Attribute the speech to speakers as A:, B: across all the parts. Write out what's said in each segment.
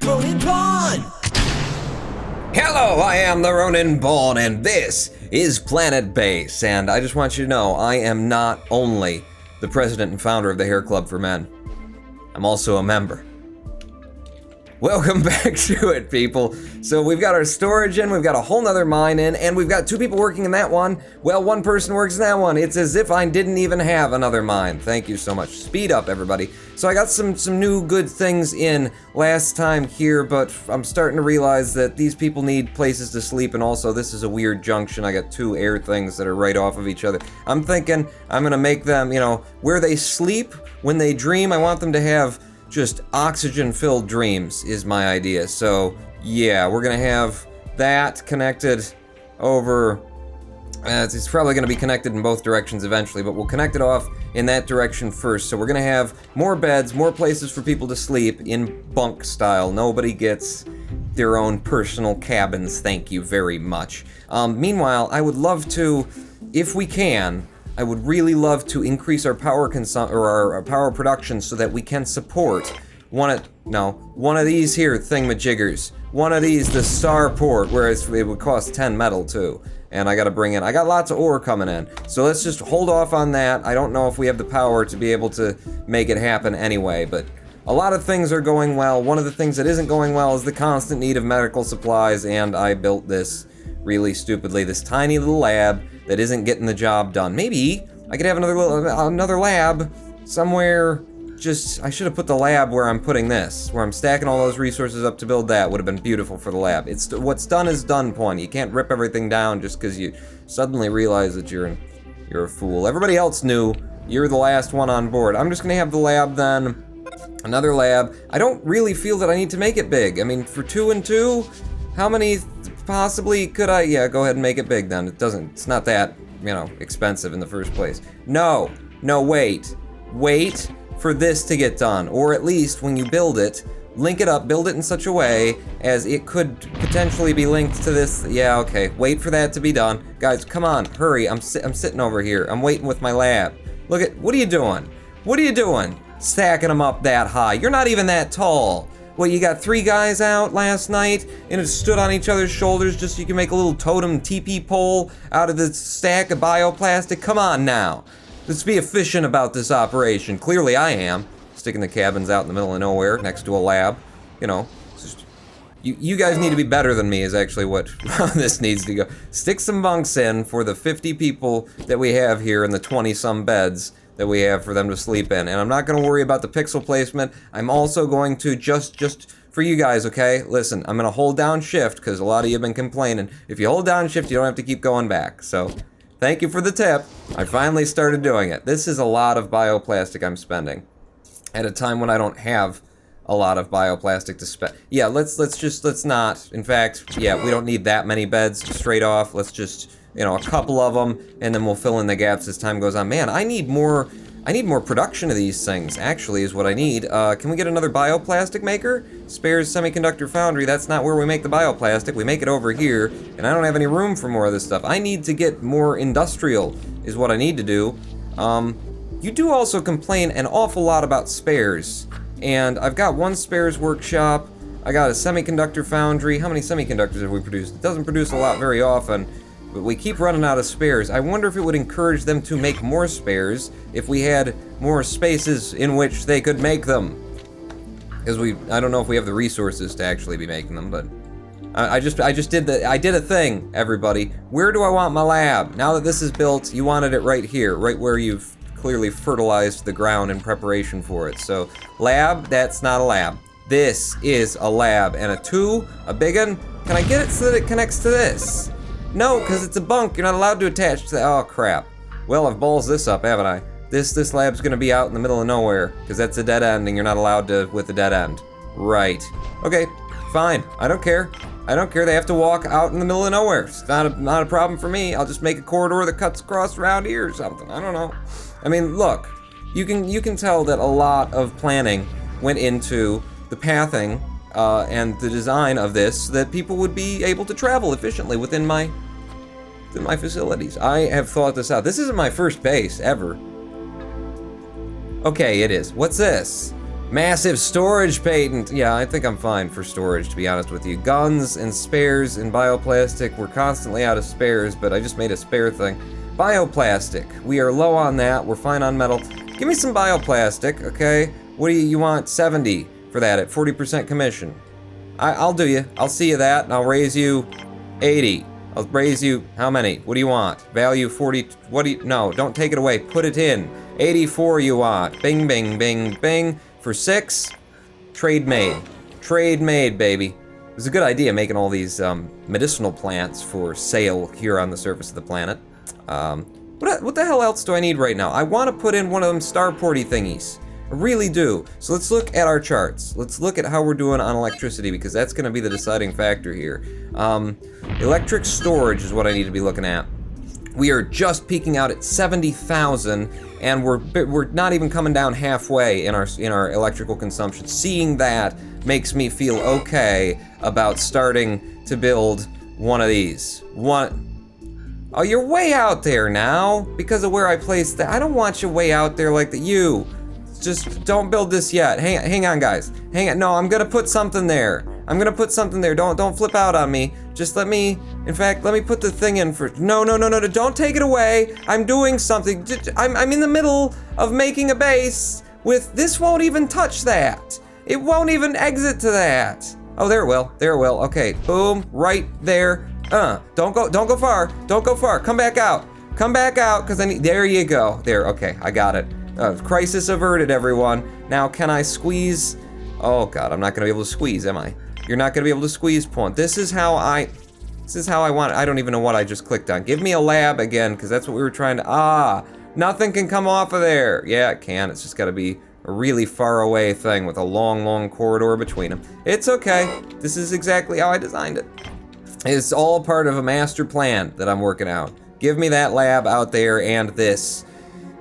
A: Ronin Pawn!
B: Hello, I am the Ronin Pawn, and this is Planetbase, and I just want you to know, I am not only the president and founder of the Hair Club for Men, I'm also a member. Welcome back to it, people. So we've got our storage in, we've got a whole nother mine in, and we've got 2 people working in that one. Well, 1 person works in that one. It's as if I didn't even have another mine. Thank you so much. Speed up, everybody. So I got some new good things in last time here, but I'm starting to realize that these people need places to sleep, and also this is a weird junction. I got 2 air things that are right off of each other. I'm thinking I'm gonna make them, you know, where they sleep, when they dream, I want them to have just oxygen-filled dreams is my idea. So yeah, we're gonna have that connected over. It's probably gonna be connected in both directions eventually, but we'll connect it off in that direction first. So we're gonna have more beds, more places for people to sleep in bunk style. Nobody gets their own personal cabins, thank you very much. Meanwhile, I would love to, if we can, I would really love to increase our power our power production so that we can support one of these here thingamajiggers. One of these, the Starport, where it would cost 10 metal too. And I got lots of ore coming in. So let's just hold off on that. I don't know if we have the power to be able to make it happen anyway, but a lot of things are going well. One of the things that isn't going well is the constant need of medical supplies, and I built this really stupidly, this tiny little lab that isn't getting the job done. Maybe I could have another lab somewhere. I should have put the lab where I'm putting this, where I'm stacking all those resources up to build that. Would have been beautiful for the lab. It's what's done is done, point. You can't rip everything down just because you suddenly realize that you're a fool. Everybody else knew. You're the last one on board. I'm just gonna have the lab then. Another lab. I don't really feel that I need to make it big. I mean, for 2 and 2, how many possibly could I? Yeah, go ahead and make it big then. It's not that, expensive in the first place. No, wait for this to get done. Or at least when you build it, link it up, build it in such a way as it could potentially be linked to this. Yeah, okay, wait for that to be done. Guys, come on, hurry, I'm sitting over here. I'm waiting with my lab. Look at, what are you doing? What are you doing? Stacking them up that high. You're not even that tall. What, you got 3 guys out last night and it stood on each other's shoulders just so you can make a little totem teepee pole out of the stack of bioplastic? Come on now. Let's be efficient about this operation. Clearly I am. Sticking the cabins out in the middle of nowhere next to a lab. You guys need to be better than me is actually what this needs to go. Stick some bunks in for the 50 people that we have here and the 20-some beds that we have for them to sleep in. And I'm not gonna worry about the pixel placement. I'm also going to just for you guys, okay? Listen, I'm gonna hold down shift because a lot of you have been complaining. If you hold down shift, you don't have to keep going back. So thank you for the tip. I finally started doing it. This is a lot of bioplastic I'm spending at a time when I don't have a lot of bioplastic to spend. Yeah, let's not. In fact, yeah, we don't need that many beds straight off. Let's just, a couple of them, and then we'll fill in the gaps as time goes on. Man, I need more production of these things, actually, is what I need. Can we get another bioplastic maker? Spares Semiconductor Foundry, that's not where we make the bioplastic. We make it over here, and I don't have any room for more of this stuff. I need to get more industrial, is what I need to do. You do also complain an awful lot about spares, and I've got 1 spares workshop. I got a Semiconductor Foundry. How many semiconductors have we produced? It doesn't produce a lot very often, but we keep running out of spares. I wonder if it would encourage them to make more spares if we had more spaces in which they could make them. Because I don't know if we have the resources to actually be making them, but I did a thing, everybody. Where do I want my lab? Now that this is built, you wanted it right here, right where you've clearly fertilized the ground in preparation for it. So, lab, that's not a lab. This is a lab, and a big one. Can I get it so that it connects to this? No, because it's a bunk. You're not allowed to attach to that. Oh, crap. Well, I've balls this up, haven't I? This lab's gonna be out in the middle of nowhere, because that's a dead end, and you're not allowed to with a dead end. Right. Okay, fine. I don't care. They have to walk out in the middle of nowhere. It's not a problem for me. I'll just make a corridor that cuts across around here or something. I don't know. I mean, look. You can tell that a lot of planning went into the pathing and the design of this so that people would be able to travel efficiently within my facilities. I have thought this out. This isn't my first base ever. Okay, it is. What's this? Massive storage patent. Yeah, I think I'm fine for storage, to be honest with you. Guns and spares and bioplastic. We're constantly out of spares, but I just made a spare thing. Bioplastic. We are low on that. We're fine on metal. Give me some bioplastic, okay? What do you want? 70 for that at 40% commission. I'll do you. I'll see you that, and I'll raise you 80. I'll raise you, how many? What do you want? Value 40, what do you, no, don't take it away. Put it in. 84 you want. Bing, bing, bing, bing. For 6, trade made. Trade made, baby. It was a good idea making all these medicinal plants for sale here on the surface of the planet. What the hell else do I need right now? I want to put in one of them starporty thingies. I really do. So let's look at our charts. Let's look at how we're doing on electricity, because that's going to be the deciding factor here. Electric storage is what I need to be looking at. We are just peaking out at 70,000, and we're not even coming down halfway in our electrical consumption. Seeing that makes me feel okay about starting to build one of these. Oh, you're way out there now because of where I placed that. I don't want you way out there like that. You just don't build this yet. Hang on, guys. Hang on. No, I'm gonna put something there. I'm gonna put something there. Don't flip out on me. Just let me, in fact, let me put the thing in for, no, don't take it away. I'm doing something. I'm in the middle of making a base with, this won't even touch that. It won't even exit to that. Oh, there it will, Okay, boom, right there. Don't go far. Don't go far. Come back out, because I need, there you go. There, okay, I got it. Crisis averted, everyone. Now, can I squeeze? Oh God, I'm not gonna be able to squeeze, am I? You're not gonna be able to squeeze point. This is how I want it. I don't even know what I just clicked on. Give me a lab again, because that's what we were trying to, nothing can come off of there. Yeah, it can. It's just gotta be a really far away thing with a long corridor between them. It's okay. This is exactly how I designed it. It's all part of a master plan that I'm working out. Give me that lab out there and this.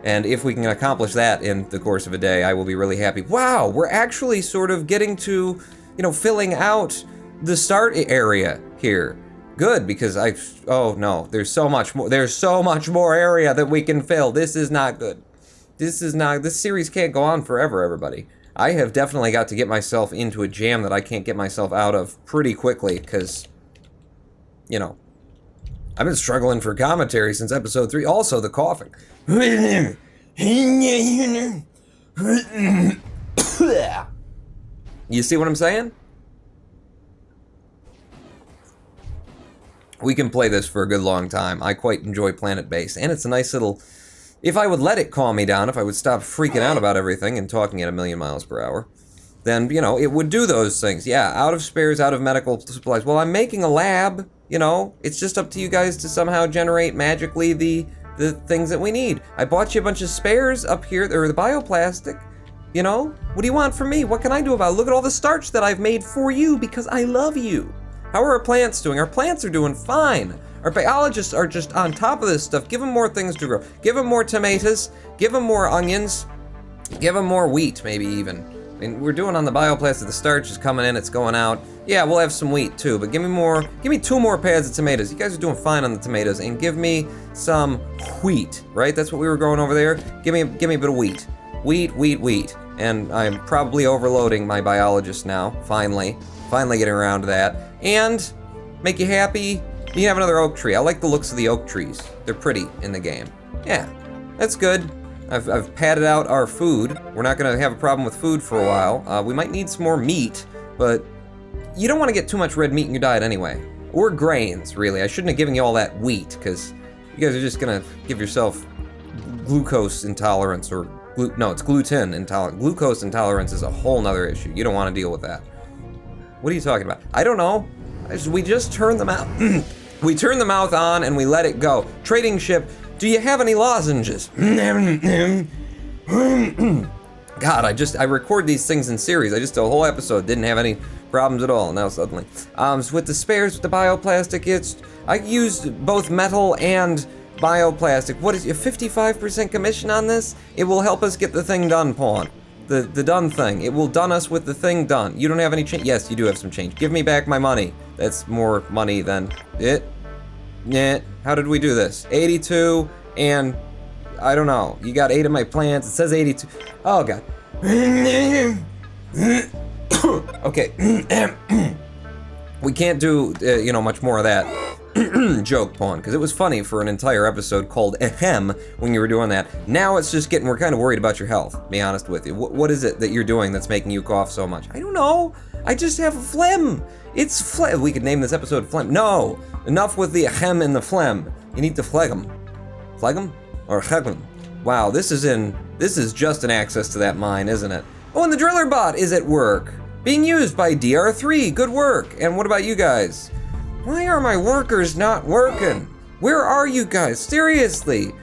B: And if we can accomplish that in the course of a day, I will be really happy. Wow, we're actually sort of getting to, filling out the start area here. Good, because oh no, there's so much more area that we can fill. This is not good. This series can't go on forever, everybody. I have definitely got to get myself into a jam that I can't get myself out of pretty quickly, because, I've been struggling for commentary since episode 3. Also, the coughing. You see what I'm saying? We can play this for a good long time. I quite enjoy Planetbase, and it's a nice little... If I would let it calm me down, if I would stop freaking out about everything and talking at 1,000,000 miles per hour, then, it would do those things. Yeah, out of spares, out of medical supplies. Well, I'm making a lab, it's just up to you guys to somehow generate magically the things that we need. I bought you a bunch of spares up here, or the bioplastic, What do you want from me? What can I do about it? Look at all the starch that I've made for you because I love you. How are our plants doing? Our plants are doing fine. Our biologists are just on top of this stuff. Give them more things to grow. Give them more tomatoes. Give them more onions. Give them more wheat, maybe even. I mean, we're doing on the bioplastic. The starch is coming in, it's going out. Yeah, we'll have some wheat too, but give me 2 more pads of tomatoes. You guys are doing fine on the tomatoes, and give me some wheat, right? That's what we were growing over there. Give me a bit of wheat. Wheat. And I'm probably overloading my biologist now, finally getting around to that. And make you happy, you can have another oak tree. I like the looks of the oak trees. They're pretty in the game. Yeah, that's good. I've padded out our food. We're not gonna have a problem with food for a while. We might need some more meat, but you don't want to get too much red meat in your diet anyway. Or grains, really. I shouldn't have given you all that wheat, because you guys are just gonna give yourself glucose intolerance, or no, it's gluten intolerance. Glucose intolerance is a whole nother issue. You don't want to deal with that. What are you talking about? I don't know. We just turn the mouth. We turn the mouth on and we let it go. Trading ship. Do you have any lozenges? God, I record these things in series. I just did a whole episode, didn't have any problems at all. Now suddenly, so with the spares, with the bioplastic, I used both metal and bioplastic. What is your 55% commission on this? It will help us get the thing done, Pawn. The done thing. It will done us with the thing done. You don't have any change? Yes, you do have some change. Give me back my money. That's more money than it. Yeah. How did we do this? 82 and I don't know. You got 8 of my plants. It says 82. Oh God. Okay. We can't do, much more of that joke, Pawn, because it was funny for an entire episode called Ahem when you were doing that. Now it's just we're kind of worried about your health, to be honest with you. What is it that you're doing that's making you cough so much? I don't know. I just have a phlegm. It's phlegm. We could name this episode Phlegm. No, enough with the Ahem and the phlegm. You need to phlegm. Phlegm? Or phlegm? Wow, this is just an access to that mine, isn't it? Oh, and the driller bot is at work. Being used by DR3, good work. And what about you guys? Why are my workers not working? Where are you guys? Seriously,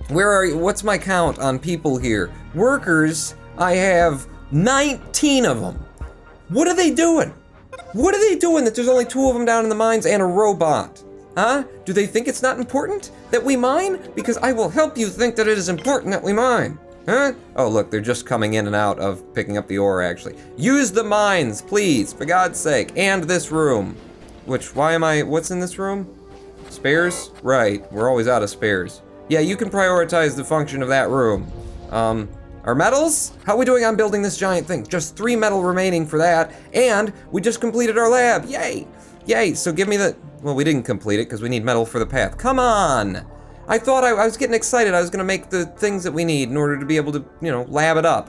B: where are you? What's my count on people here? Workers, I have 19 of them. What are they doing? What are they doing that there's only 2 of them down in the mines and a robot? Huh? Do they think it's not important that we mine? Because I will help you think that it is important that we mine. Huh? Oh, look, they're just coming in and out of picking up the ore, actually. Use the mines, please, for God's sake. And this room. What's in this room? Spares? Right, we're always out of spares. Yeah, you can prioritize the function of that room. Our metals? How are we doing on building this giant thing? Just 3 metal remaining for that, and we just completed our lab. Yay! Yay, so give me well, we didn't complete it because we need metal for the path. Come on! I thought I was getting excited. I was gonna make the things that we need in order to be able to, lab it up.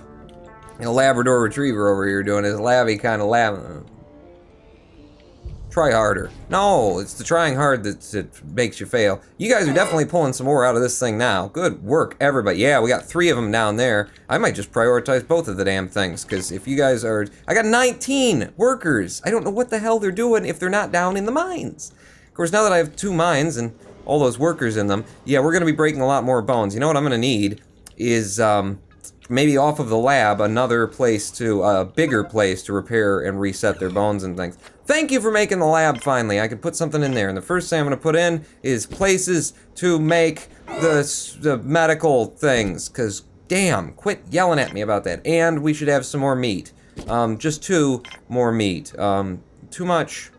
B: A Labrador Retriever over here doing his labby kind of lab. Try harder. No, it's the trying hard that makes you fail. You guys are definitely pulling some more out of this thing now. Good work, everybody. Yeah, we got 3 of them down there. I might just prioritize both of the damn things, because if you guys are... I got 19 workers. I don't know what the hell they're doing if they're not down in the mines. Of course, now that I have 2 mines and all those workers in them, yeah, we're gonna be breaking a lot more bones. You know what I'm gonna need is, maybe off of the lab, another place a bigger place to repair and reset their bones and things. Thank you for making the lab finally. I could put something in there, and the first thing I'm gonna put in is places to make the medical things, cause damn, quit yelling at me about that. And we should have some more meat. Just 2 more meat. Too much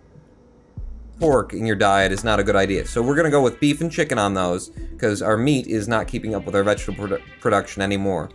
B: pork in your diet is not a good idea. So we're gonna go with beef and chicken on those, because our meat is not keeping up with our vegetable production anymore.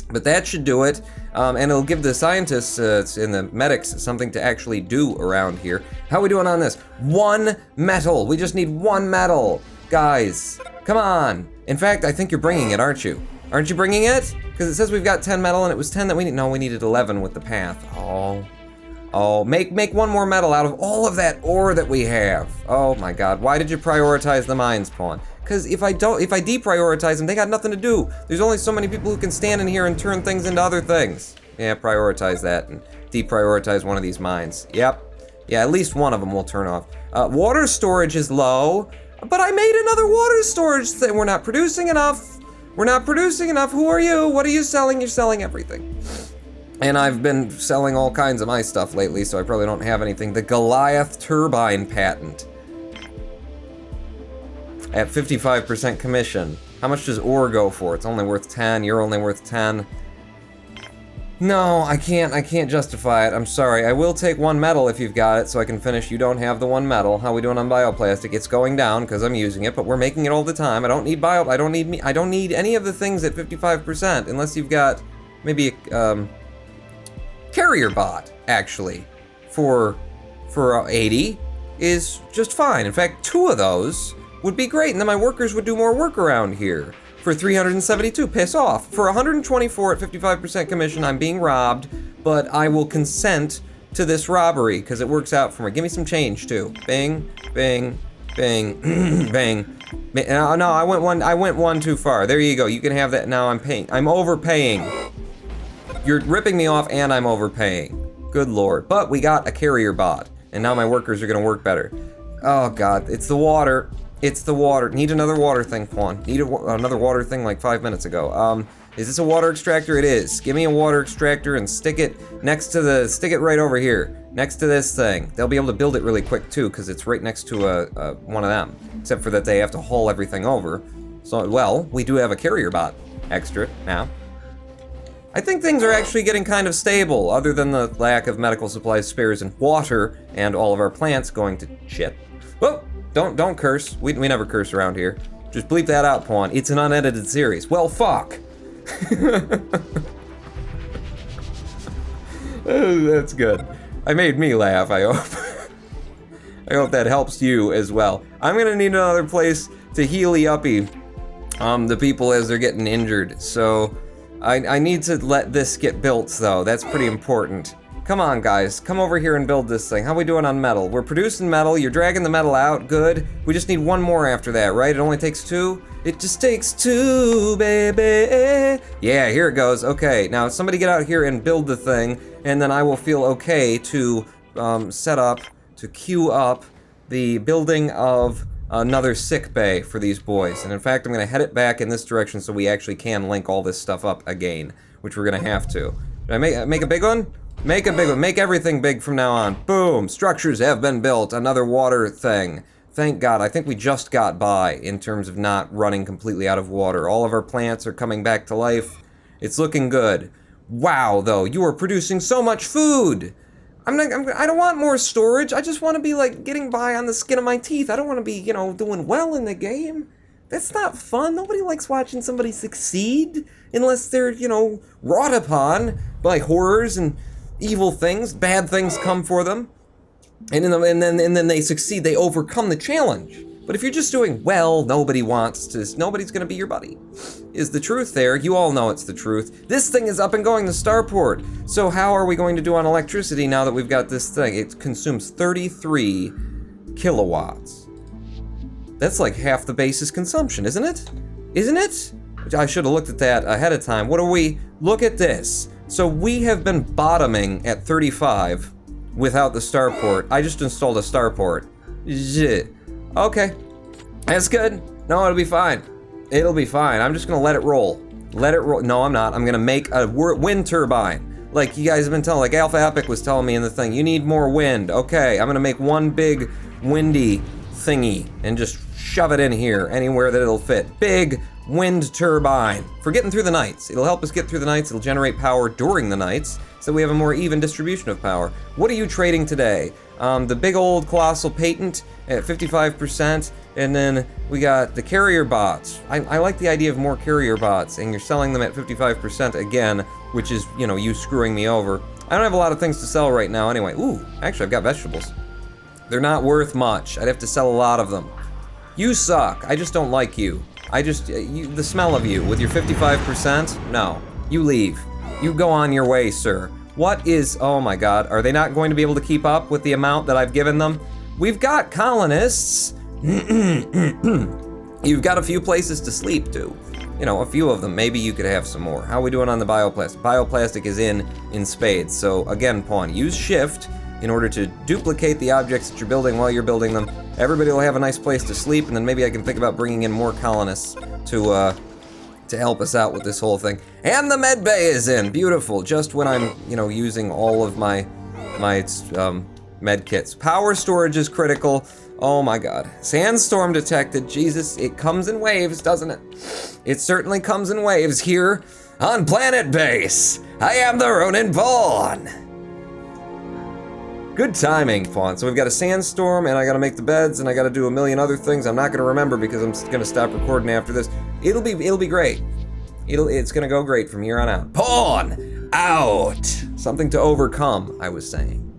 B: But that should do it, and it'll give the scientists and the medics something to actually do around here. How are we doing on this? 1 metal. We just need 1 metal. Guys, come on. In fact, I think you're bringing it, aren't you? Aren't you bringing it? Because it says we've got 10 metal, and it was 10 that we need. No, we needed 11 with the path. Oh, make 1 more metal out of all of that ore that we have. Oh my God, why did you prioritize the mines, Pawn? Because if I deprioritize them, they got nothing to do. There's only so many people who can stand in here and turn things into other things. Yeah, prioritize that and deprioritize one of these mines. Yep. Yeah, at least one of them will turn off. Water storage is low, but I made another water storage thing. We're not producing enough. We're not producing enough. Who are you? What are you selling? You're selling everything. And I've been selling all kinds of my stuff lately, so I probably don't have anything. The Goliath turbine patent. At 55% commission. How much does ore go for? It's only worth 10, you're only worth 10. No, I can't justify it, I'm sorry. I will take 1 metal if you've got it, so I can finish. You don't have the 1 metal. How we doing on bioplastic? It's going down, because I'm using it, but we're making it all the time. I don't need I don't need any of the things at 55%, unless you've got maybe a, carrier bot, actually, for 80 is just fine. In fact, 2 of those would be great, and then my workers would do more work around here. For 372, piss off. For 124 at 55% commission, I'm being robbed, but I will consent to this robbery, because it works out for me. Give me some change, too. Bing, bing, bing, bing. No, I went one too far. There you go, you can have that. Now I'm overpaying. You're ripping me off, and I'm overpaying. Good lord. But we got a carrier bot, and now my workers are gonna work better. Oh god, it's the water. It's the water. Need another water thing, Quan. Need another water thing like 5 minutes ago. Is this a water extractor? It is. Give me a water extractor and stick it stick it right over here, next to this thing. They'll be able to build it really quick too, because it's right next to one of them. Except for that they have to haul everything over. So, well, we do have a carrier bot extra now. I think things are actually getting kind of stable, other than the lack of medical supplies, spares, and water, and all of our plants going to shit. Whoa! Don't curse. We never curse around here. Just bleep that out, Pawn. It's an unedited series. Well, fuck. That's good. I made me laugh, I hope. I hope that helps you as well. I'm gonna need another place to healy-uppy the people as they're getting injured. So I need to let this get built, though. That's pretty important. Come on, guys. Come over here and build this thing. How we doing on metal? We're producing metal. You're dragging the metal out. Good. We just need one more after that, right? It only takes 2? It just takes 2, baby. Yeah, here it goes. Okay, now somebody get out here and build the thing, and then I will feel okay to set up, to queue up the building of another sick bay for these boys. And in fact, I'm gonna head it back in this direction so we actually can link all this stuff up again, which we're gonna have to. Did I make a big one? Make a big one. Make everything big from now on. Boom! Structures have been built. Another water thing. Thank God. I think we just got by in terms of not running completely out of water. All of our plants are coming back to life. It's looking good. Wow, though, you are producing so much food! I don't want more storage. I just want to be, like, getting by on the skin of my teeth. I don't want to be, you know, doing well in the game. That's not fun. Nobody likes watching somebody succeed unless they're, you know, wrought upon by horrors and evil things. Bad things come for them. And then they succeed. They overcome the challenge. But if you're just doing well, nobody's gonna be your buddy. Is the truth there? You all know it's the truth. This thing is up and going to Starport. So how are we going to do on electricity now that we've got this thing? It consumes 33 kilowatts. That's like half the base's consumption, isn't it? Isn't it? I should have looked at that ahead of time. What are we? Look at this. So we have been bottoming at 35 without the Starport. I just installed a Starport. Okay, that's good. No, it'll be fine. It'll be fine. I'm just gonna let it roll. Let it roll. No, I'm not. I'm gonna make a wind turbine. Like you guys have been telling, like Alpha Epic was telling me in the thing, you need more wind. Okay, I'm gonna make one big windy thingy and just shove it in here anywhere that it'll fit. Big wind turbine for getting through the nights. It'll help us get through the nights. It'll generate power during the nights so we have a more even distribution of power. What are you trading today? The big old colossal patent at 55%, and then we got the carrier bots. I like the idea of more carrier bots, and you're selling them at 55% again, which is, you know, you screwing me over. I don't have a lot of things to sell right now anyway. Ooh, actually I've got vegetables. They're not worth much. I'd have to sell a lot of them. You suck. I just don't like you. The smell of you with your 55%, no. You leave. You go on your way, sir. What is, oh my God, are they not going to be able to keep up with the amount that I've given them? We've got colonists. You've got a few places to sleep too. You know, a few of them, maybe you could have some more. How are we doing on the bioplastic? Bioplastic is in spades. So again, pawn, use shift in order to duplicate the objects that you're building while you're building them. Everybody will have a nice place to sleep, and then maybe I can think about bringing in more colonists to help us out with this whole thing. And the med bay is in, beautiful, just when I'm, you know, using all of my med kits. Power storage is critical. Oh my God. Sandstorm detected. Jesus, it comes in waves, doesn't it? It certainly comes in waves here on Planetbase. I am the Ronin Vaughn. Good timing, Fawn. So we've got a sandstorm, and I gotta make the beds, and I gotta do a million other things I'm not gonna remember because I'm gonna stop recording after this. It'll be great. It's gonna go great from here on out. Pawn out. Something to overcome, I was saying.